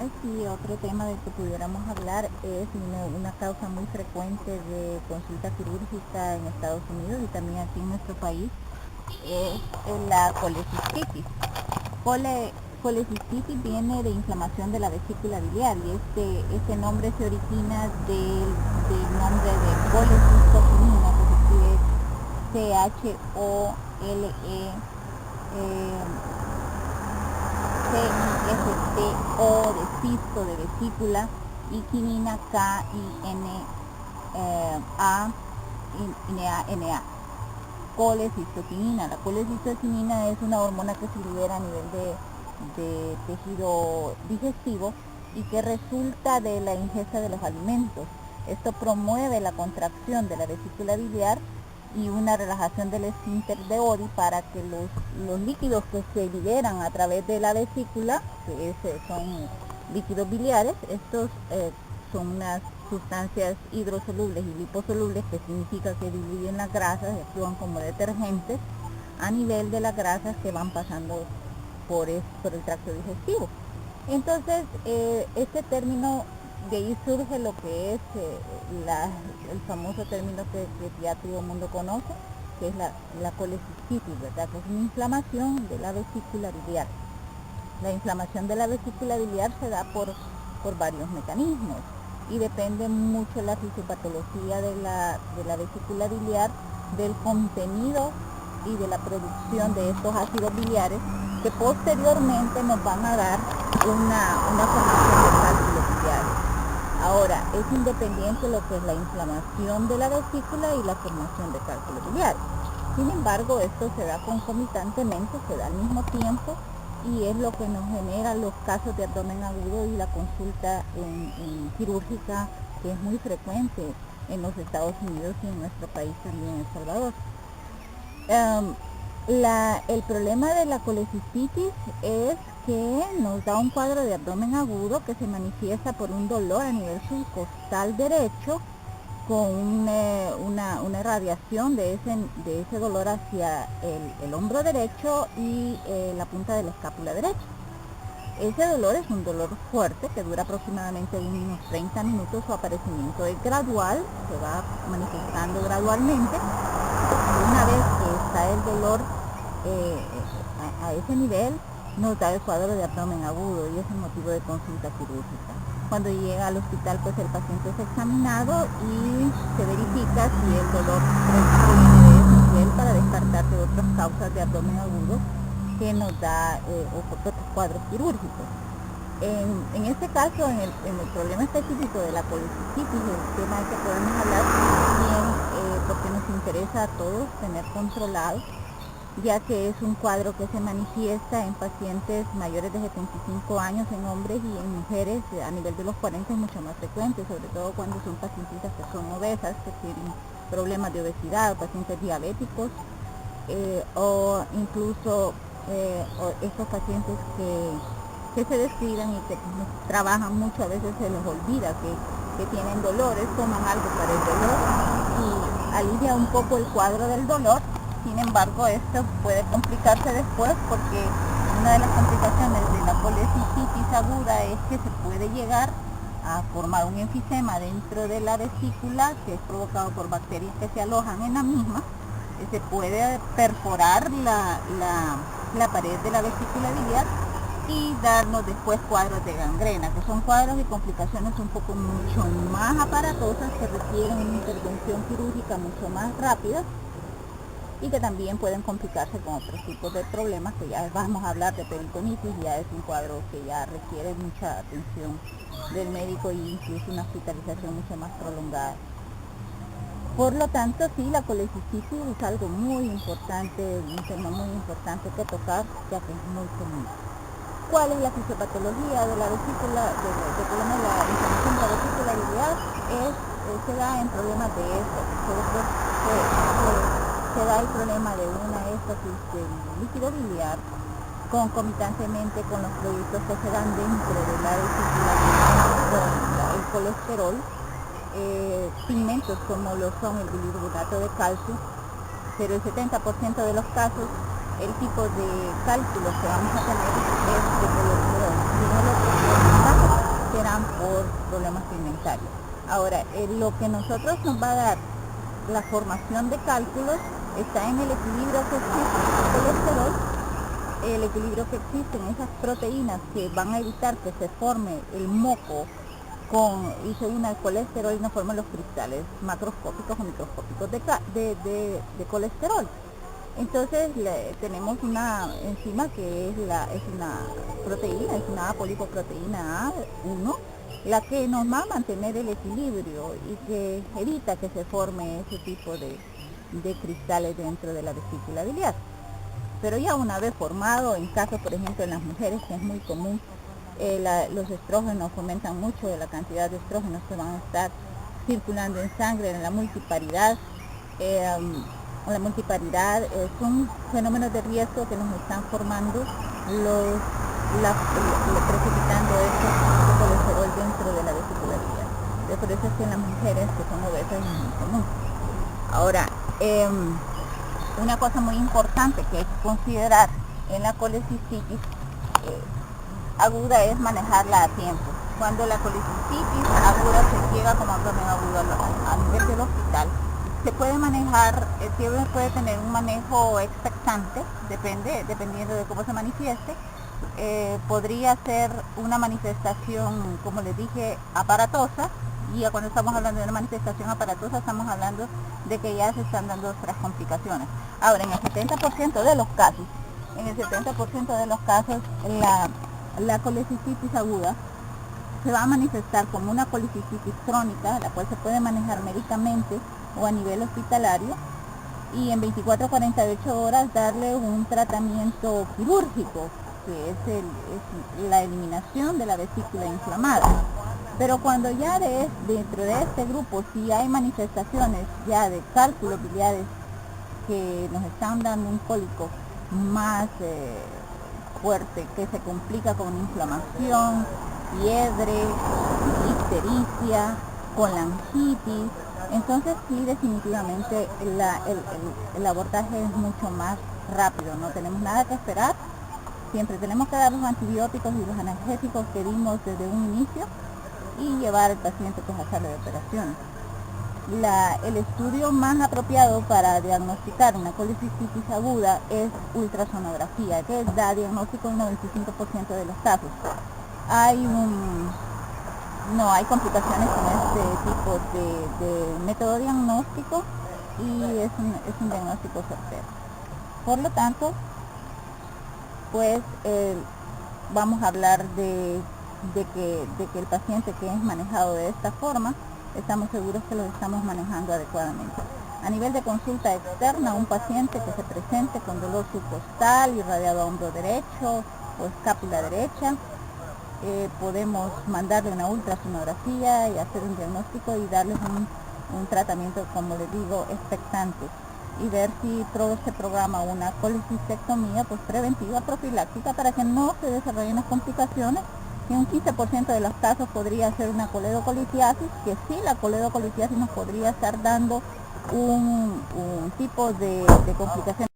Sí, otro tema del que pudiéramos hablar es una causa muy frecuente de consulta quirúrgica en Estados Unidos y también aquí en nuestro país, es la colecistitis. Cole, Colecistitis viene de inflamación de la vesícula biliar y este nombre se origina del nombre de colecistoquinina, que se escribe CHOLE. CISTO de cisto, de vesícula, y quinina, KINA, colecistoquinina. La colecistoquinina es una hormona que se libera a nivel de tejido digestivo y que resulta de la ingesta de los alimentos. Esto promueve la contracción de la vesícula biliar y una relajación del esfínter de Oddi para que los líquidos que se liberan a través de la vesícula, que son líquidos biliares, estos son unas sustancias hidrosolubles y liposolubles, que significa que diluyen las grasas y actúan como detergentes a nivel de las grasas que van pasando por el tracto digestivo. Entonces, este término, de ahí surge lo que es el famoso término que ya todo el mundo conoce, que es la colecistitis, ¿verdad? Que es una inflamación de la vesícula biliar. La inflamación de la vesícula biliar se da por varios mecanismos y depende mucho la fisiopatología de la vesícula biliar, del contenido y de la producción de estos ácidos biliares, que posteriormente nos van a dar una formación de cálculos biliares. Ahora, es independiente lo que es la inflamación de la vesícula y la formación de cálculos biliares. Sin embargo, esto se da concomitantemente, se da al mismo tiempo, y es lo que nos genera los casos de abdomen agudo y la consulta en quirúrgica, que es muy frecuente en los Estados Unidos y en nuestro país también, en El Salvador. El problema de la colecistitis es que nos da un cuadro de abdomen agudo que se manifiesta por un dolor a nivel subcostal derecho, con una irradiación de ese dolor hacia el hombro derecho y la punta de la escápula derecha. Ese dolor es un dolor fuerte que dura aproximadamente unos 30 minutos. Su aparecimiento es gradual, se va manifestando gradualmente. Una vez que está el dolor a ese nivel, nos da el cuadro de abdomen agudo y es el motivo de consulta quirúrgica. Cuando llega al hospital, pues el paciente es examinado y se verifica si el dolor proviene de ese nivel, para descartar de otras causas de abdomen agudo que nos da otros cuadros quirúrgicos. En este caso, en el problema específico de la colecistitis, el tema que podemos hablar bien, porque nos interesa a todos tener controlado, ya que es un cuadro que se manifiesta en pacientes mayores de 75 años, en hombres, y en mujeres a nivel de los 40 es mucho más frecuente, sobre todo cuando son pacientitas que son obesas, que tienen problemas de obesidad, pacientes diabéticos, o incluso estos pacientes que se descuidan y que trabajan mucho. A veces se les olvida que tienen dolores, toman algo para el dolor y alivia un poco el cuadro del dolor. Sin embargo, esto puede complicarse después, porque una de las complicaciones de la colecistitis aguda es que se puede llegar a formar un enfisema dentro de la vesícula, que es provocado por bacterias que se alojan en la misma. Se puede perforar la pared de la vesícula biliar y darnos después cuadros de gangrena, que son cuadros y complicaciones un poco mucho más aparatosas, que requieren una intervención quirúrgica mucho más rápida y que también pueden complicarse con otros tipos de problemas, que ya vamos a hablar de peritonitis. Ya es un cuadro que ya requiere mucha atención del médico e incluso una hospitalización mucho más prolongada. Por lo tanto, sí, la colecistitis es algo muy importante, un tema muy importante que tocar, ya que es muy común. ¿Cuál es la fisiopatología de la vesícula, del problema de la inflamación de la vesícula biliar? Se da en problemas de éstasis. Se da el problema de una éstasis del líquido biliar, concomitantemente con los productos que se dan dentro de la vesícula biliar, el colesterol, pigmentos como lo son el bicarbonato de calcio, pero el 70% de los casos el tipo de cálculos que vamos a tener es de colesterol. Y el otro, problemas pigmentarios. Ahora, lo que nosotros nos va a dar la formación de cálculos está en el equilibrio que existe en el colesterol, el equilibrio que existe en esas proteínas que van a evitar que se forme el moco y se una el colesterol y nos formen los cristales macroscópicos o microscópicos de colesterol. Entonces tenemos una enzima que es una proteína, es una apolipoproteína A1, la que nos va a mantener el equilibrio y que evita que se forme ese tipo de cristales dentro de la vesícula biliar. Pero ya una vez formado, en casos por ejemplo en las mujeres, que es muy común, los estrógenos fomentan mucho de la cantidad de estrógenos que van a estar circulando en sangre, en la multiparidad. La multiparidad son fenómenos de riesgo que nos están formando precipitando este colesterol dentro de la vesícula biliar. Por eso es que en las mujeres que son obesas es muy común. Ahora, una cosa muy importante que hay que considerar en la colecistitis aguda es manejarla a tiempo. Cuando la colecistitis aguda se llega como abdomen agudo a nivel del hospital, se puede manejar, puede tener un manejo expectante, dependiendo de cómo se manifieste. Podría ser una manifestación, como les dije, aparatosa, y cuando estamos hablando de una manifestación aparatosa estamos hablando de que ya se están dando otras complicaciones. Ahora, en el 70% de los casos, la colecistitis aguda se va a manifestar como una colecistitis crónica, la cual se puede manejar médicamente o a nivel hospitalario, y en 24 a 48 horas darle un tratamiento quirúrgico, que es la eliminación de la vesícula inflamada. Pero cuando ya dentro de este grupo, si hay manifestaciones ya de cálculos biliares que nos están dando un cólico más fuerte, que se complica con inflamación, fiebre, ictericia, colangitis, entonces sí, definitivamente el abordaje es mucho más rápido, no tenemos nada que esperar, siempre tenemos que dar los antibióticos y los analgésicos que dimos desde un inicio y llevar al paciente pues, a sala de operaciones. El estudio más apropiado para diagnosticar una colecistitis aguda es ultrasonografía, que da diagnóstico en 95% de los casos. No hay complicaciones con este tipo de método diagnóstico y es un diagnóstico certero. Por lo tanto, pues vamos a hablar de que el paciente que es manejado de esta forma, estamos seguros que lo estamos manejando adecuadamente. A nivel de consulta externa, un paciente que se presente con dolor subcostal, irradiado a hombro derecho o escápula derecha, podemos mandarle una ultrasonografía y hacer un diagnóstico y darles un tratamiento, como les digo, expectante, y ver si se programa una colecistectomía pues preventiva, profiláctica, para que no se desarrollen las complicaciones. En un 15% de los casos podría ser una coledocolitiasis, que sí, la coledocolitiasis nos podría estar dando un tipo de complicación